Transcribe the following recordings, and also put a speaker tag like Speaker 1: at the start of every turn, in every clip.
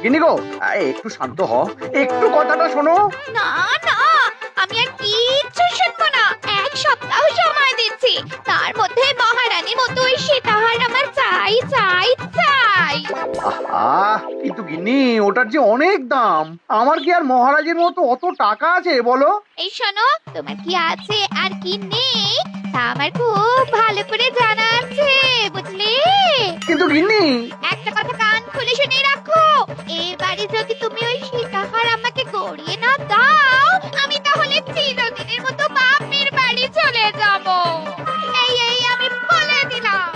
Speaker 1: গিন্নি গো, একটু শান্ত হ, একটু কথাটা শোনো।
Speaker 2: না না, আমি আর কিচ্ছু শুনবো না। এক সপ্তাহ সময় দিচ্ছি, তার মধ্যে মহারানীর মতো ওই সীতাহার আমার চাই চাই চাই।
Speaker 1: কিন্তু গিন্নি, ওটার যে অনেক দাম। আমার কি আর মহারাজের মতো অত টাকা আছে বলো?
Speaker 2: এই শোনো, তোমার কি আছে আর কি নেই তা আমার খুব ভালো করে জানা আছে, বুঝলে?
Speaker 1: কিন্তু গিন্নি,
Speaker 2: একটা কথা কান খুলে শুনে রাখো, এবারে যদি তুমি ওই সীতাহার আমাকে গড়িয়ে না দাও, আমি তাহলে চিরদিনের মতো বাপের বাড়ি চলে যাব। এই আমি বলে দিলাম।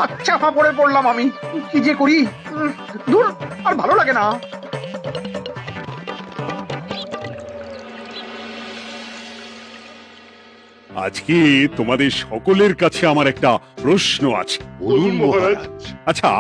Speaker 1: আচ্ছা ফাপড়ে পড়লাম আমি, কি যে করি। দূর, আর ভালো লাগে না।
Speaker 3: আজকে তোমাদের সকলের কাছে আমার একটা প্রশ্ন আছে।
Speaker 4: বলুন মহারাজ।
Speaker 3: আচ্ছা,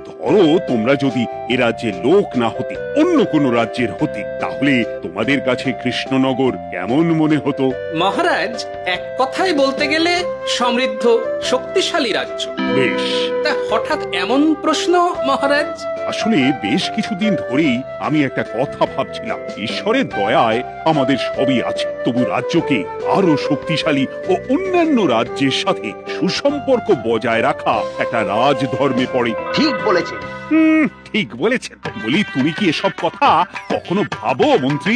Speaker 3: ধরো তোমরা যদি এ রাজ্যের লোক না হতে, অন্য কোনো রাজ্যের হতে, তাহলে তোমাদের কাছে কৃষ্ণনগর কেমন মনে হতো?
Speaker 5: মহারাজ, এক কথায় বলতে গেলে সমৃদ্ধ শক্তিশালী রাজ্য।
Speaker 3: বেশ,
Speaker 5: তা হঠাৎ এমন প্রশ্ন মহারাজ?
Speaker 3: আসলে বেশ কিছুদিন ধরেই আমি একটা কথা ভাবছিলাম। ঈশ্বরের দয়ায় আমাদের সবই আছে, তবু রাজ্যকে আরো শক্তিশালী ও অন্যান্য রাজ্যের সাথে সুসম্পর্ক বজায় রাখা একটা রাজধর্মে পড়ে।
Speaker 1: ঠিক বলেছেন।
Speaker 3: ঠিক বলেছেন। বলি, তুমি কি এসব কথা কখনো ভাবো মন্ত্রী?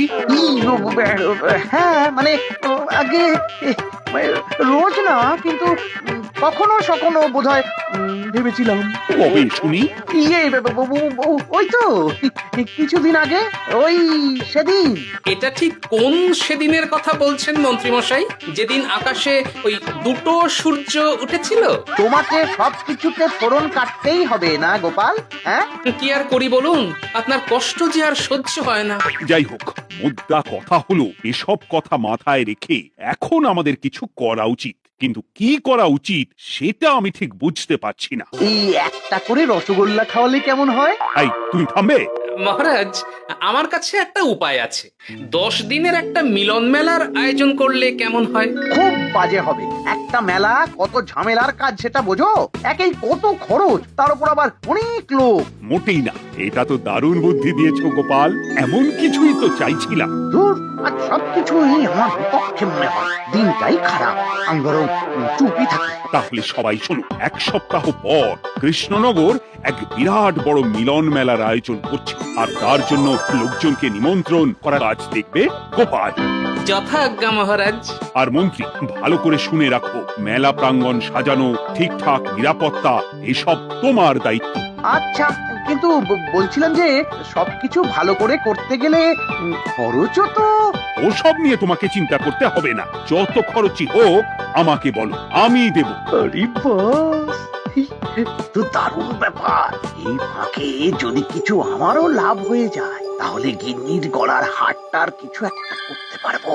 Speaker 1: হ্যাঁ, মানে আগে রোজ না, কিন্তু কখনো সখনো বোধহয় ভেবেছিলাম।
Speaker 3: কবে শুনি?
Speaker 1: ইয়ে, ওই তো কিছুদিন আগে, ওই সেদিন।
Speaker 5: এটা ঠিক কোন সেদিনের কথা বলছেন মন্ত্রী মশাই? যেদিন আকাশে ওই দুটো সূর্য উঠেছিল?
Speaker 1: তোমাকে সবকিছুতে ফোড়ন কাটতেই হবে না গোপাল, হ্যাঁ?
Speaker 5: কি আর করি বলুন, আপনার কষ্ট যে আর সহ্য হয় না।
Speaker 3: যাই হোক, মুদ্রা কথা হলো, এসব কথা মাথায় রেখে এখন আমাদের কিছু করা উচিত। কিন্তু কি করা উচিত সেটা আমি ঠিক বুঝতে পারছি না।
Speaker 1: এই একটা করে রসগোল্লা খাওয়ালে কেমন হয়?
Speaker 3: এই, তুমি থামবে?
Speaker 5: মহারাজ, আমার কাছে একটা উপায় আছে। 10 দিনের একটা মিলন মেলার আয়োজন করলে কেমন হয়?
Speaker 1: খুব বাজে হবে। একটা মেলা কত ঝামেলার কাজ সেটা বোঝো? একেই কত খরচ, তার উপর আবার অনেক লোক।
Speaker 3: মোটেই না, এটা তো দারুণ বুদ্ধি দিয়েছো গোপাল। এমন কিছুই তো চাইছিলাম।
Speaker 1: দূর, আর সবকিছুই আমার বিপক্ষে মনে হয়। দিনটাই খারাপ, আমি বরং চুপই থাকি।
Speaker 3: তাহলে সবাই শোনো, 1 সপ্তাহ পর কৃষ্ণনগর এক বিরাট বড় মিলন মেলার আয়োজন করছে, আর তার জন্য লোকজনকে নিমন্ত্রণ করার কাজ দেখবে গোপাল।
Speaker 5: যথাজ্ঞা মহারাজ।
Speaker 3: আর মন্ত্রী, ভালো করে শুনে রাখো, মেলা প্রাঙ্গণ সাজানো, ঠিকঠাক নিরাপত্তা, এসব তোমার দায়িত্ব।
Speaker 1: আচ্ছা, কিন্তু বলছিলাম যে সবকিছু ভালো করে করতে গেলে খরচও তো।
Speaker 3: ওসব নিয়ে তোমাকে চিন্তা করতে হবে না। যত খরচই হোক আমাকে বলো, আমি দেব।
Speaker 1: আরে বাস, তো দারুণ ব্যাপার। এই ফাঁকে যদি কিছু আমারও লাভ হয়ে যায়, তাহলে গিন্নির গলার হারটার কিছু একটা করতে পারবো।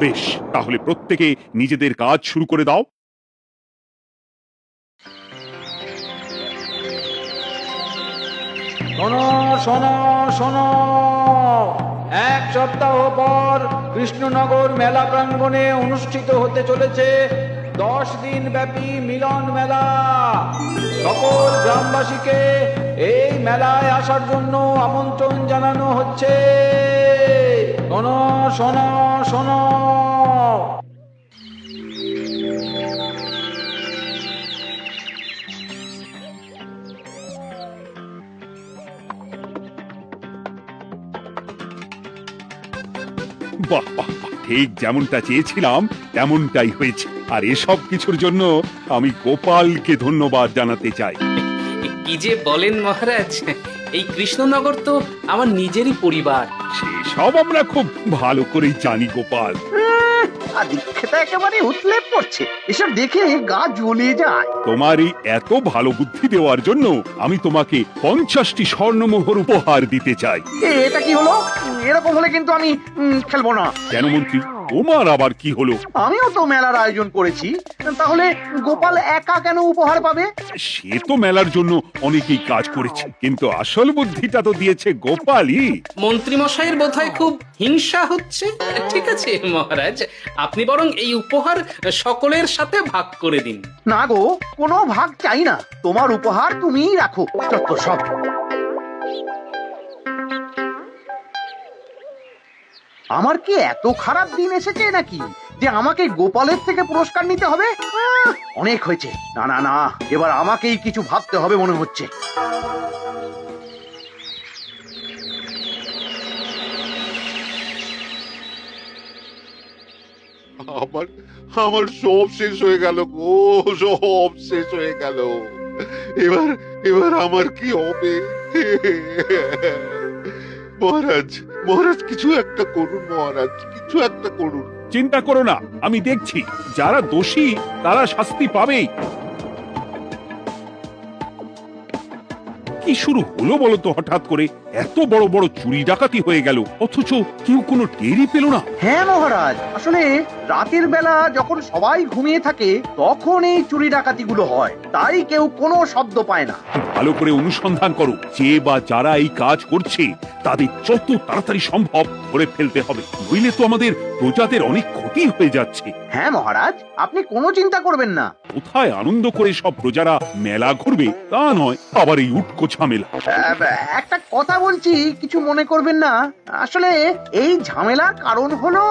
Speaker 3: বেশ, তাহলে প্রত্যেকে নিজেদের কাজ শুরু করে দাও।
Speaker 6: শোনো শোনো শোনো, 1 সপ্তাহ পর কৃষ্ণনগর মেলা প্রাঙ্গণে অনুষ্ঠিত হতে চলেছে 10 দিন ব্যাপী মিলন মেলা। সকল গ্রামবাসীকে এই মেলায় আসার জন্য আমন্ত্রণ জানানো হচ্ছে। শোনো শোনো শোনো।
Speaker 3: বাহ বাহ বাহ, ঠিক যেমনটা চেয়েছিলাম তেমনটাই হয়েছে। আর এসব কিছুর জন্য আমি গোপালকে ধন্যবাদ জানাতে চাই।
Speaker 5: কি যে বলেন মহারাজ, এই কৃষ্ণনগর তো আমার নিজেরই পরিবার।
Speaker 3: সেসব আমরা খুব ভালো করেই জানি গোপাল।
Speaker 1: আদিক্ষেতা একেবারে উতলে পড়ছে, এসব দেখে গা জ্বলে যায়।
Speaker 3: তোমারই এত ভালো বুদ্ধি দেওয়ার জন্য আমি তোমাকে 50টি স্বর্ণমোহর উপহার দিতে চাই।
Speaker 1: এটা কি হলো? এরকম হলে কিন্তু আমি খেলবো না।
Speaker 3: কেন মন্ত্রী, তোমার আবার কি হলো?
Speaker 1: আমিও তো মেলার আয়োজন করেছি, তাহলে গোপাল একা কেন উপহার পাবে?
Speaker 3: সে তো মেলার জন্য অনেকেই কাজ করেছে, কিন্তু আসল বুদ্ধিটা তো দিয়েছে গোপালই।
Speaker 5: মন্ত্রী মশাইয়ের বোধহয় খুব হিংসা হচ্ছে। ঠিক আছে মহারাজ, আপনি বরং এই উপহার সকলের সাথে ভাগ করে দিন।
Speaker 1: না গো, কোনো ভাগ চাই না। তোমার উপহার তুমিই রাখো, যত সব। আমার কি এত খারাপ দিন এসেছে নাকি যে আমাকে গোপালের থেকে পুরস্কার নিতে হবে? অনেক হয়েছে। না না না, এবার আমাকেই কিছু ভাবতে হবে মনে হচ্ছে।
Speaker 4: আমার আমার সব শেষ হয়ে গেল গো, সব শেষ হয়ে গেল। এবার এবার আমার কি হবে? মহারাজ, মহারাজ কিছু একটা করুন, মহারাজ কিছু একটা করুন।
Speaker 3: চিন্তা করো না, আমি দেখছি। যারা দোষী তারা শাস্তি পাবেই। কি শুরু হলো বলো তো হঠাৎ করে? এত বড় বড় চুরি ডাকাতি হয়ে গেল, অথচ কেউ কোনো টেরই পেল না।
Speaker 1: হ্যাঁ মহারাজ, আসলে রাতের বেলা যখন সবাই ঘুমিয়ে থাকে তখন এই চুরি ডাকাতিগুলো হয়, তাই কেউ কোনো শব্দ পায় না।
Speaker 3: ভালো করে অনুসন্ধান করো, যে বা যারা এই কাজ করছে তাদের যত তাড়াতাড়ি সম্ভব ধরে ফেলতে হবে, নইলে তো আমাদের প্রজাদের অনেক ক্ষতি হয়ে যাচ্ছে।
Speaker 1: হ্যাঁ মহারাজ, আপনি কোনো চিন্তা করবেন না।
Speaker 3: কোথায় আনন্দ করে সব প্রজারা মেলা ঘুরবে তা নয়, আবার এই উটকো ঝামেলা।
Speaker 1: একটা কথা বলছি, কিছু মনে করবেন না। আসলে এই ঝামেলার কারণ হলো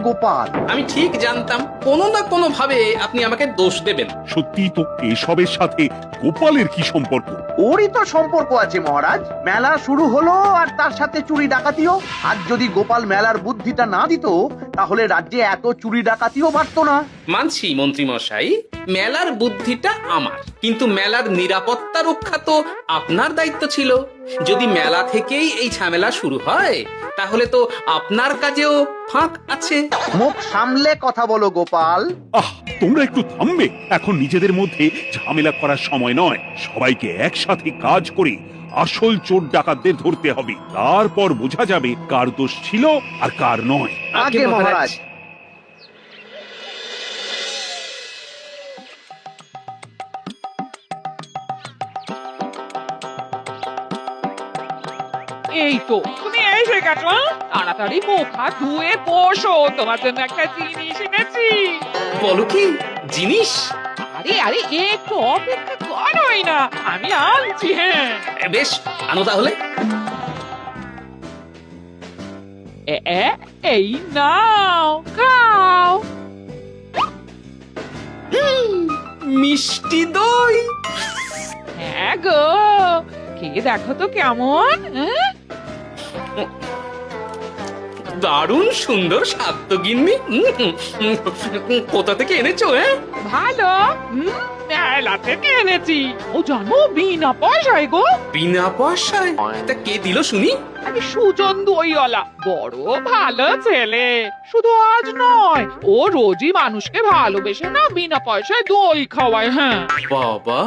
Speaker 1: গোপাল।
Speaker 5: আমি ঠিক জানতাম কোনো না কোনো ভাবে আপনি আমাকে দোষ দেবেন।
Speaker 3: সত্যি তো, এসবের সাথে গোপালের কি সম্পর্ক?
Speaker 1: ওরই তো সম্পর্ক আছে মহারাজ। মেলা শুরু হলো আর তার সাথে চুরি ডাকাতিও। আর যদি গোপাল মেলার বুদ্ধিটা না দিত তাহলে রাজ্যে এত চুরি ডাকাতিও বাড়তো না।
Speaker 5: মানছি মন্ত্রী মশাই, মেলার বুদ্ধিটা আমার, কিন্তু মেলার নিরাপত্তা রক্ষা তো আপনার দায়িত্ব ছিল। যদি মেলা থেকেই এই ঝামেলা শুরু হয় তাহলে তো আপনার কাজেও ফাঁক আছে।
Speaker 1: মুখ সামলে কথা বলো গোপাল।
Speaker 3: আহ, তোমরা একটু থামবে? এখন নিজেদের মধ্যে ঝামেলা করার সময় নয়। সবাইকে একসাথে কাজ করে আসল চোর ডাকাতদের ধরতে হবে, তারপর বোঝা যাবে কার দোষ ছিল আর কার নয়।
Speaker 1: আগে মহারাজ।
Speaker 7: এই তো তুমি এসে গেছো। তাড়াতাড়ি মুখ হাত ধুয়ে বসো, তোমার জন্য একটা জিনিস এনেছি।
Speaker 5: বলো কি জিনিস?
Speaker 7: আরে আরে একটু অপেক্ষা করোই না, আমি আনছি। হ্যাঁ
Speaker 5: বেশ, আনো তাহলে।
Speaker 7: এই নাও, খাও।
Speaker 5: মিষ্টি দই।
Speaker 7: হ্যাঁ গো, খেয়ে দেখো তো কেমন। হ্যাঁ?
Speaker 5: দারুণ সুন্দর স্বাদ তো গিন্নি। কোথা থেকে এনেছো?
Speaker 7: ভালো, মেলা থেকে এনেছি। ও জানো, বিনা পয়সায় গো।
Speaker 5: বিনা পয়সায়? তা কে দিল শুনি?
Speaker 7: আরে সুজন দইওয়ালা, বড় ভালো ছেলে। শুধু আজ নয়, ও রোজই মানুষকে ভালোবেসে না বিনা পয়সায় দই খাওয়ায়। হ্যাঁ
Speaker 5: বাবা,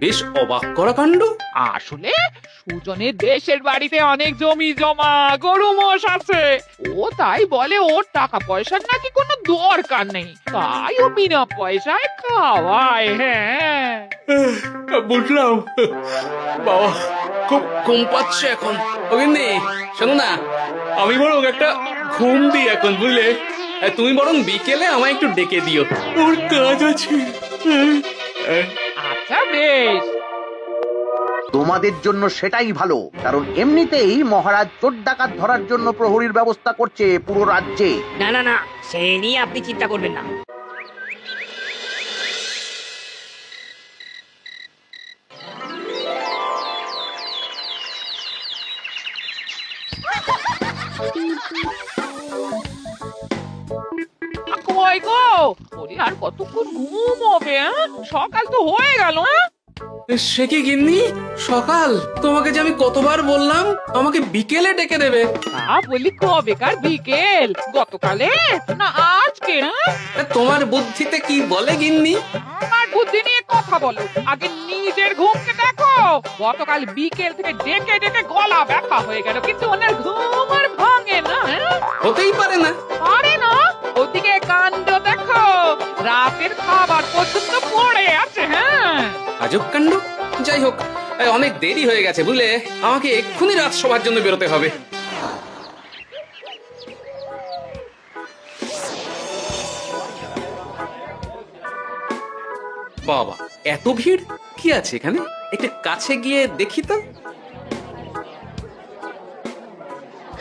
Speaker 5: বেশ অবাক করা কাণ্ড।
Speaker 7: আসলে সুজনের দেশের বাড়িতে অনেক জমি জমা, গরু মোষ আছে। ও তাই বলে ওর টাকা পয়সার নাকি কোনো দরকার নেই, তাই ও বিনা পয়সায় খাওয়ায়। হ্যাঁ
Speaker 5: বুঝলাম। বাবা, খুব ঘুম পাচ্ছে এখন। ওগিন্নি শোনো না, আমি বরং একটা ঘুম দিই এখন, বুঝলে? তুমি বরং বিকেলে আমায় একটু ডেকে দিও, ওর কাজ আছে।
Speaker 7: আচ্ছা বেশ।
Speaker 1: তোমাদের জন্য সেটাই ভালো, কারণ এমনিতেই মহারাজ চোর ডাকাত ধরার জন্য প্রহরীর ব্যবস্থা করছে পুরো রাজ্যে।
Speaker 8: না না না, সে নিয়ে আপনি চিন্তা করবেন না।
Speaker 7: কই গো, ওরে আর কতক্ষণ ঘুম হবে? সকাল তো হয়ে গেল।
Speaker 5: সে কি গিন্নি, সকাল? তোমাকে যে আমি কতবার বললাম আমাকে বিকেলে ডেকে দেবে।
Speaker 7: তা বলি কবেকার বিকেল, গতকালে না আজকে?
Speaker 5: তোমার বুদ্ধিতে কি বলে গিন্নি?
Speaker 7: আমার বুদ্ধি নিয়ে কথা বলো, আগে নিজের ঘুমকে দেখো। গতকাল বিকেল থেকে ডেকে ডেকে গলা ব্যথা হয়ে গেল, কিন্তু ওনার ঘুম আর ভাঙে না।
Speaker 5: হতেই পারে না।
Speaker 7: পারে না? ওদিকে কাণ্ড দেখো, রাতের খাবার পর্যন্ত পড়ে আছে। হ্যাঁ
Speaker 5: আজব কাণ্ড। যাই হোক, অনেক দেরি হয়ে গেছে বুঝলে, আমাকে এক্ষুনি রাজসভার জন্য বেরোতে হবে। বাবা, এত ভিড় কি আছে এখানে? একটু কাছে গিয়ে দেখি তো।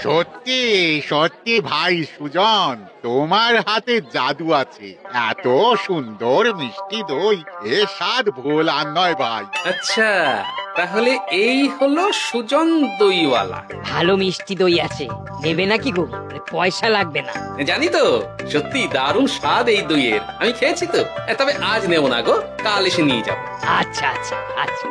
Speaker 9: সত্যি সত্যি ভাই সুজন, তোমার হাতে জাদু আছে। এত সুন্দর মিষ্টি দই, এ স্বাদ ভোলার নয় ভাই।
Speaker 5: আচ্ছা, তাহলে এই হলো সুজন দইওয়ালা।
Speaker 8: ভালো মিষ্টি দই আছে, নেবে নাকি গো? পয়সা লাগবে না।
Speaker 5: জানি তো, সত্যি দারুণ স্বাদ এই দইয়ের। আমি খেয়েছি তো। তবে আজ নেব না গো, কাল এসে নিয়ে যাব।
Speaker 8: আচ্ছা আচ্ছা আচ্ছা।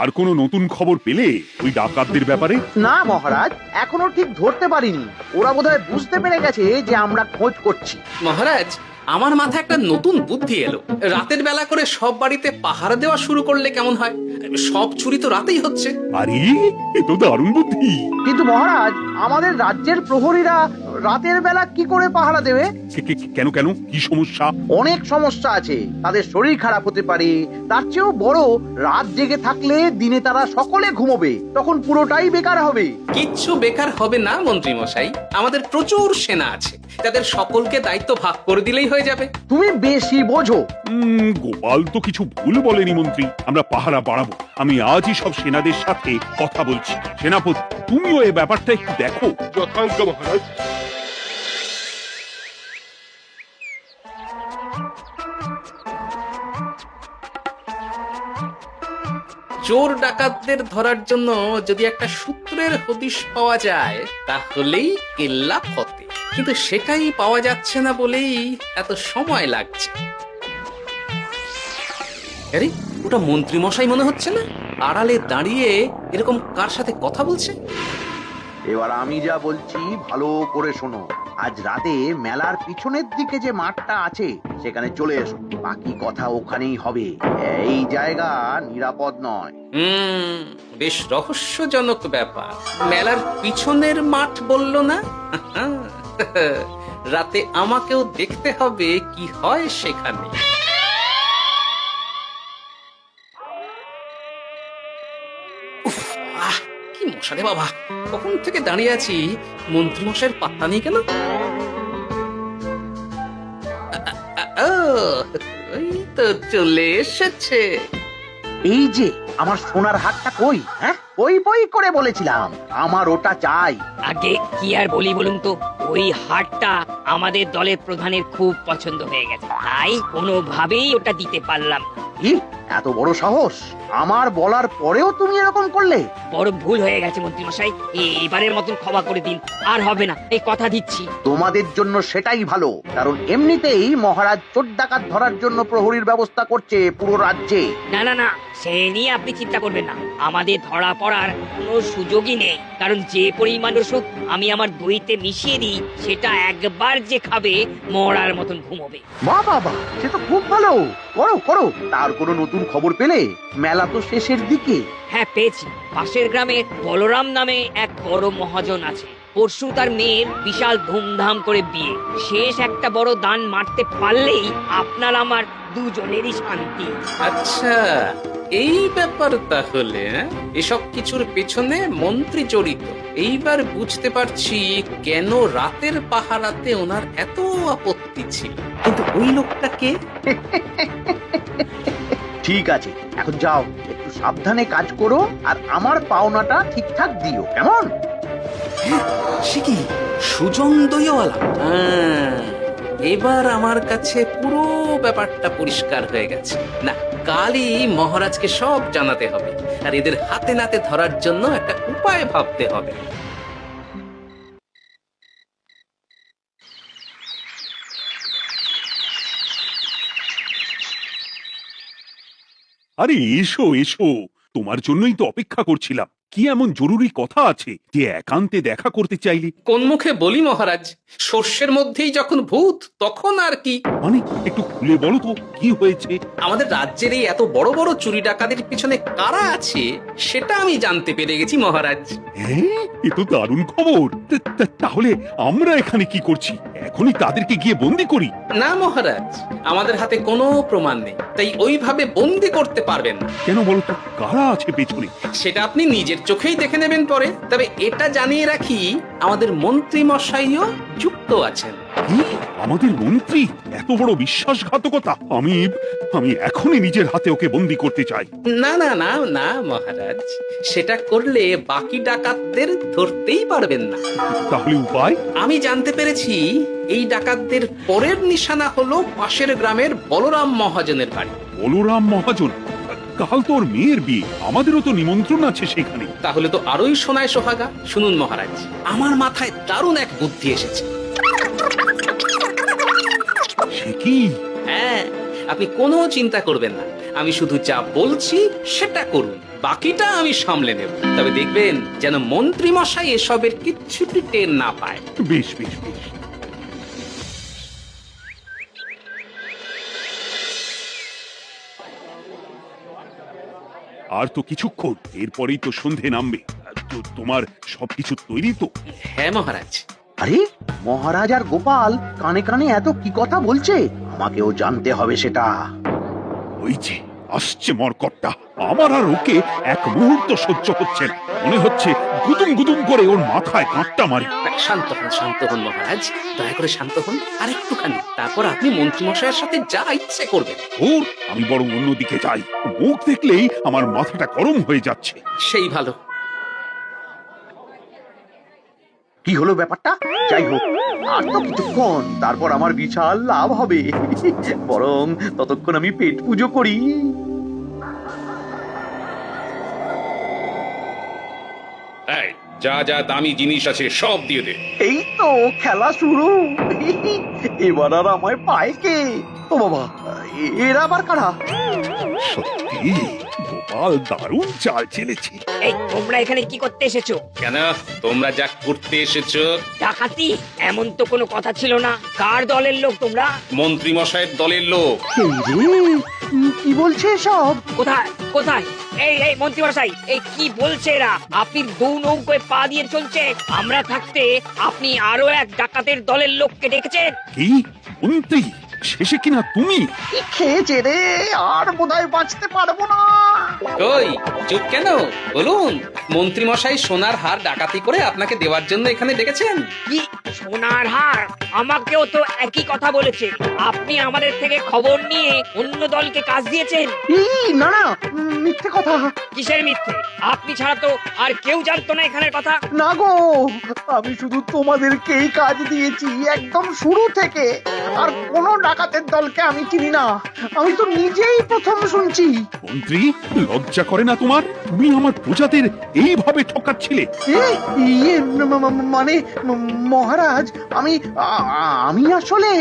Speaker 3: আর কোনো নতুন খবর পেলে ওই ডাকাতদের ব্যাপারে?
Speaker 1: না মহারাজ, এখনো ঠিক ধরতে পারিনি। ওরা বোধহয় বুঝতে পেরে গেছে যে আমরা খোঁজ করছি।
Speaker 5: মহারাজ, আমার মাথায় একটা নতুন বুদ্ধি এলো। রাতের বেলা করে সব বাড়িতে পাহারা দেওয়া শুরু করলে কেমন হয়? সব চুরি তো রাতেই হচ্ছে।
Speaker 3: আরে, এ তো দারুণ বুদ্ধি।
Speaker 1: কিন্তু মহারাজ, আমাদের রাজ্যের প্রহরীরা রাতের বেলা কি করে পাহারা দেবে?
Speaker 3: কেন কেন, কি সমস্যা?
Speaker 1: অনেক সমস্যা আছে। তাদের শরীর খারাপ হতে পারে, তার চেয়েও বড়, রাত জেগে থাকলে দিনে তারা সকলে ঘুমোবে, তখন পুরোটাই বেকার হবে।
Speaker 5: কিচ্ছু বেকার হবে না মন্ত্রী মশাই। আমাদের প্রচুর সেনা আছে, তাদের সকলকে দায়িত্ব ভাগ করে দিলেই হয়ে যাবে।
Speaker 1: তুমি বেশি বোঝো।
Speaker 3: গোপাল তো কিছু ভুল বলেনি মন্ত্রী। আমরা পাহারা বাড়াবো। আমি আজই সব সেনাদের সাথে কথা বলছি। সেনাপতি, তুমিও এ ব্যাপারটা একটু দেখো।
Speaker 4: যথাজ্ঞা মহারাজ।
Speaker 5: চোর ডাকাতদের ধরার জন্য যদি একটা সূত্রের হদিশ পাওয়া যায়, তাহলেই কেল্লা ফতে। কিন্তু সেটাই পাওয়া যাচ্ছে না বলেই এত সময় লাগছে। আরে, ওটা মন্ত্রী মশাই মনে হচ্ছে না? আড়ালে দাঁড়িয়ে এরকম কার সাথে কথা বলছে?
Speaker 1: এবার আমি যা বলছি ভালো করে শোনো। আজ রাতে মেলার পিছনের দিকে যে মাঠটা আছে সেখানে চলে এসো। বাকি কথা ওখানেই হবে। এই জায়গা নিরাপদ নয়।
Speaker 5: বেশ রহস্যজনক ব্যাপার। মেলার পিছনের মাঠ বললো না? রাতে আমাকেও দেখতে হবে কি হয় সেখানে। উফ, আহ, কি মশা রে বাবা! কখন থেকে দাঁড়িয়ে আছি, মন্ত্রী মশাইয়ের পাত্তা নেই কেন? ও, ওই তো চলে এসেছে।
Speaker 1: এই যে আমার সোনার হাটটা কই? হ্যাঁ, ওই বই করে বলেছিলাম আমার ওটা চাই।
Speaker 8: আগে কি আর বলি বলুন তো, ওই হারটা আমাদের দলের প্রধানের খুব পছন্দ হয়ে গেছে, তাই কোনোভাবেই ওটা দিতে পারলাম না।
Speaker 1: কি এত বড় সাহস! আমার বলার পরেও তুমি এরকম করলে?
Speaker 8: বড় ভুল হয়ে গেছে মন্ত্রী মশাই, এবারের মতন ক্ষমা করে দিন। আর হবে না, এই কথা দিচ্ছি।
Speaker 1: তোমাদের জন্য সেটাই ভালো, কারণ এমনিতেই মহারাজ চোর ডাকাত ধরার জন্য প্রহরীর ব্যবস্থা করছে পুরো রাজ্যে।
Speaker 8: না না না, সে নিয়ে আপনি চিন্তা করবেন না। আমাদের ধরা পড়ার কোনো সুযোগই নেই, কারণ যে পরিমাণ ওষুধ আমি আমার দইতে মিশিয়ে দিই, সেটা একবার যে খাবে মরার মতন ঘুমোবে।
Speaker 1: বাহ বাহ বাহ, সে তো খুব ভালো। করো করো। তার কোনো নতুন খবর পেলে? মেলা তো শেষের দিকে।
Speaker 8: হ্যাঁ, পেয়েছি। পাশের গ্রামে বলরাম নামে এক বড় মহাজন আছে। পরশু তার মেয়ের বিশাল ধুমধাম করে বিয়ে। শেষ একটা বড় দান মারতে পারলেই আপনার আমার দুজনেরই শান্তি।
Speaker 5: আচ্ছা, এই ব্যাপার তাহলে। এসব কিছুর পেছনে মন্ত্রী জড়িত। এইবার বুঝতে পারছি কেন রাতের পাহারাতে ওনার এত আপত্তি ছিল। কিন্তু ওই লোকটাকে
Speaker 1: ঠিক আছে, এখন যাও, একটু সাবধানে কাজ করো আর আমার পাওনাটা ঠিকঠাক দিও, কেমন?
Speaker 5: সে কি সুজন দইওয়ালা? এবার আমার কাছে পুরো ব্যাপারটা পরিষ্কার হয়ে গেছে। না, কালই মহারাজকে সব জানাতে হবে, আর এদের হাতে নাতে ধরার জন্য একটা উপায় ভাবতে হবে।
Speaker 3: আরে এসো এসো, তোমার জন্যই তো অপেক্ষা করছিলাম। কি এমন জরুরি কথা আছে যে একান্তে দেখা করতে চাইলি?
Speaker 5: কোন মুখে বলি মহারাজ? সর্ষের মধ্যেই যখন ভূত, তখন আর কি।
Speaker 3: মানে একটু খুলে বলো তো, কি হয়েছে?
Speaker 5: আমাদের রাজ্যের এই এত বড় বড় চুরি ডাকাতির পিছনে কারা আছে সেটা আমি জানতে পেরে গেছি মহারাজ।
Speaker 3: হ্যাঁ, এ তো দারুণ খবর। তাহলে আমরা এখানে কি করছি? এখনই তাদেরকে গিয়ে বন্দি করি?
Speaker 5: না মহারাজ, আমাদের হাতে কোনো প্রমাণ নেই, তাই ওইভাবে বন্দি করতে পারবেন না।
Speaker 3: কেন বলো তো, কারা আছে পেছনে?
Speaker 5: সেটা আপনি নিজের চোখেই দেখে নেবেন পরে। তবে এটা জানিয়ে রাখি, আমাদের মন্ত্রী মশাইও যুক্ত আছেন।
Speaker 3: কি? আমাদের মন্ত্রী এত বড় বিশ্বাসঘাতকতা! আমি আমি এখনই নিজের হাতে ওকে বন্দি করতে চাই।
Speaker 5: না না না না মহারাজ, সেটা করলে বাকি ডাকাতদের ধরতেই পারবেন না।
Speaker 3: তাহলে উপায়?
Speaker 5: আমি জানতে পেরেছি এই ডাকাতদের পরের নিশানা হলো পাশের গ্রামের বলরাম মহাজনের বাড়ি।
Speaker 3: বলরাম মহাজন? কাল তোর মেয়ের বিয়ে, আমাদেরও তো নিমন্ত্রণ আছে সেখানে।
Speaker 5: তাহলে তো আরোই সোনায় সোহাগা। শুনুন মহারাজ, আমার মাথায় দারুণ এক বুদ্ধি এসেছে।
Speaker 3: সে কি?
Speaker 5: হ্যাঁ, আপনি কোনো চিন্তা করবেন না, আমি শুধু যা বলছি সেটা করুন, বাকিটা আমি সামলে নেব। তবে দেখবেন যেন মন্ত্রী মশাই এসবের কিচ্ছুটি টের না পায়।
Speaker 3: বেশ বেশ বেশ। আর তো কিছুক্ষণ, এরপরেই তো সন্ধে নামবে। তোমার সবকিছু তৈরি তো?
Speaker 5: হ্যাঁ মহারাজ।
Speaker 1: আরে মহারাজ আর গোপাল কানে কানে এত কি কথা বলছে, আমাকেও জানতে হবে সেটা।
Speaker 3: ওই যে আসছে মরকটটা, আমার আর ওকে এক মুহূর্ত সহ্য হচ্ছে না। মনে হচ্ছে গুদুম গুদুম করে ওর মাথায় কাঁটটা মারি।
Speaker 5: শান্ত হন মহারাজ, দয়া করে শান্ত হন আর একটুখানি, তারপর আপনি মন্ত্রী মশাইয়ের সাথে যা ইচ্ছে করবেন।
Speaker 3: ওর আমি বরং অন্যদিকে যাই, মুখ দেখলেই আমার মাথাটা গরম হয়ে যাচ্ছে।
Speaker 5: সেই ভালো।
Speaker 1: কি হলো ব্যাপারটা? যাই হোক, আর তো কিছুক্ষণ, তারপর আমার বিশাল লাভ হবে। বরং ততক্ষণ আমি পেট পুজো করি।
Speaker 10: এই, যা যা দামি জিনিস আছে সব দিয়ে দে।
Speaker 1: এই তো খেলা শুরু। এবার আর আমায় পায় কে? ও বাবা, এরা আবার কারা?
Speaker 3: সত্যি গোপাল দারুণ চাল চেলেছে।
Speaker 8: এই তোমরা এখানে কি করতে এসেছো?
Speaker 10: কেন, তোমরা যা করতে এসেছো?
Speaker 8: ডাকাতি? এমন তো কোনো কথা ছিল না। কার দলের লোক তোমরা?
Speaker 10: মন্ত্রী মশাইয়ের দলের লোক।
Speaker 1: এই রে, কি বলছে সব?
Speaker 8: কোথায় কোথায়? এই এই মন্ত্রী মশাই, এই কি বলছে এরা? আপনি দু নৌকোয় পা দিয়ে চলছে, আমরা থাকতে আপনি আরো এক ডাকাতের দলের লোককে ডেকেছেন।
Speaker 3: কি মন্ত্রী? শেষে কিনা তুমি?
Speaker 1: কি খেয়েছে রে, আর বোধহয় বাঁচতে পারবো না।
Speaker 5: কই, চুপ কেন? বলুন, মন্ত্রী মশাই সোনার হার ডাকাতি করে আপনাকে দেওয়ার জন্য এখানে ডেকেছেন।
Speaker 8: কি সোনার হার? আমাকেও তো একই কথা বলেছে। আপনি আমাদের থেকে খবর নিয়ে অন্য দলকে কাজ দিয়েছেন।
Speaker 1: এই না না, মিথ্যে কথা।
Speaker 8: কিসের মিথ্যে? আপনি ছাড়া তো আর কেউ জানতো না এখানের কথা।
Speaker 1: না গো, আমি শুধু তোমাদেরকেই কাজ দিয়েছি একদম শুরু থেকে। আর কোনো ডাকাতের দলকে আমি চিনি না, আমি তো নিজেই প্রথম শুনছি।
Speaker 3: মন্ত্রী, লজ্জা করে না তোমার? তুমি আমার প্রজাদের এইভাবে ঠকাচ্ছিলে।
Speaker 1: ইয়ে মানে মহারাজ, আমি আমি আসলে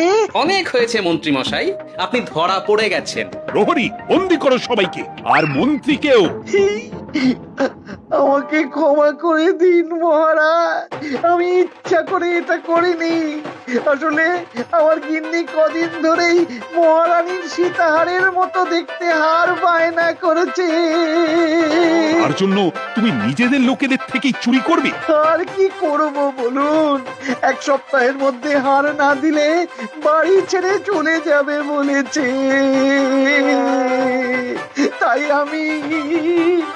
Speaker 5: অনেক হয়েছে মন্ত্রী মশাই, আপনি ধরা পড়ে গেছেন।
Speaker 3: প্রহরী, বন্দি করো সবাইকে, আর মন্ত্রীকেও।
Speaker 1: আমাকে ক্ষমা করে দিন মহারাজ, আমি ইচ্ছা করে এটা করিনি। আসলে আমার গিন্নি কদিন ধরেই মহারানীর সীতাহারের মতো দেখতে হার বায়না করেছে।
Speaker 3: তার জন্য তুমি নিজেদের লোকেদের থেকেই চুরি করবে?
Speaker 1: আর কি করব বলুন, এক সপ্তাহের মধ্যে হার না দিলে বাড়ি ছেড়ে চলে যাবে বলেছে। তাই আমি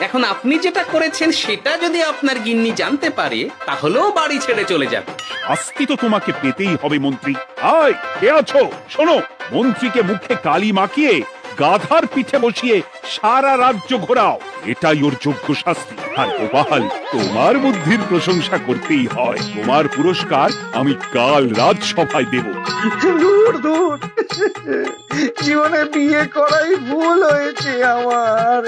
Speaker 5: এখন আপনি যেটা করেছেন সেটা যদি আপনার গিন্নি জানতে পারে, তাহলেও বাড়ি ছেড়ে চলে যাবে।
Speaker 3: শাস্তি তো তোমাকে পেতেই হবে মন্ত্রী। আয়, কে আছো? শোনো, মন্ত্রীকে মুখে কালি মাখিয়ে গাধার পিঠে বসিয়ে সারা রাজ্য ঘোরাও, এটাই ওর যোগ্য শাস্তি। আর গোপাল, তোমার বুদ্ধির প্রশংসা করতেই হয়। তোমার পুরস্কার আমি কাল রাজসভায় দেব।
Speaker 1: দূর দূর, জীবনে বিয়ে করাই ভুল হয়েছে আমার।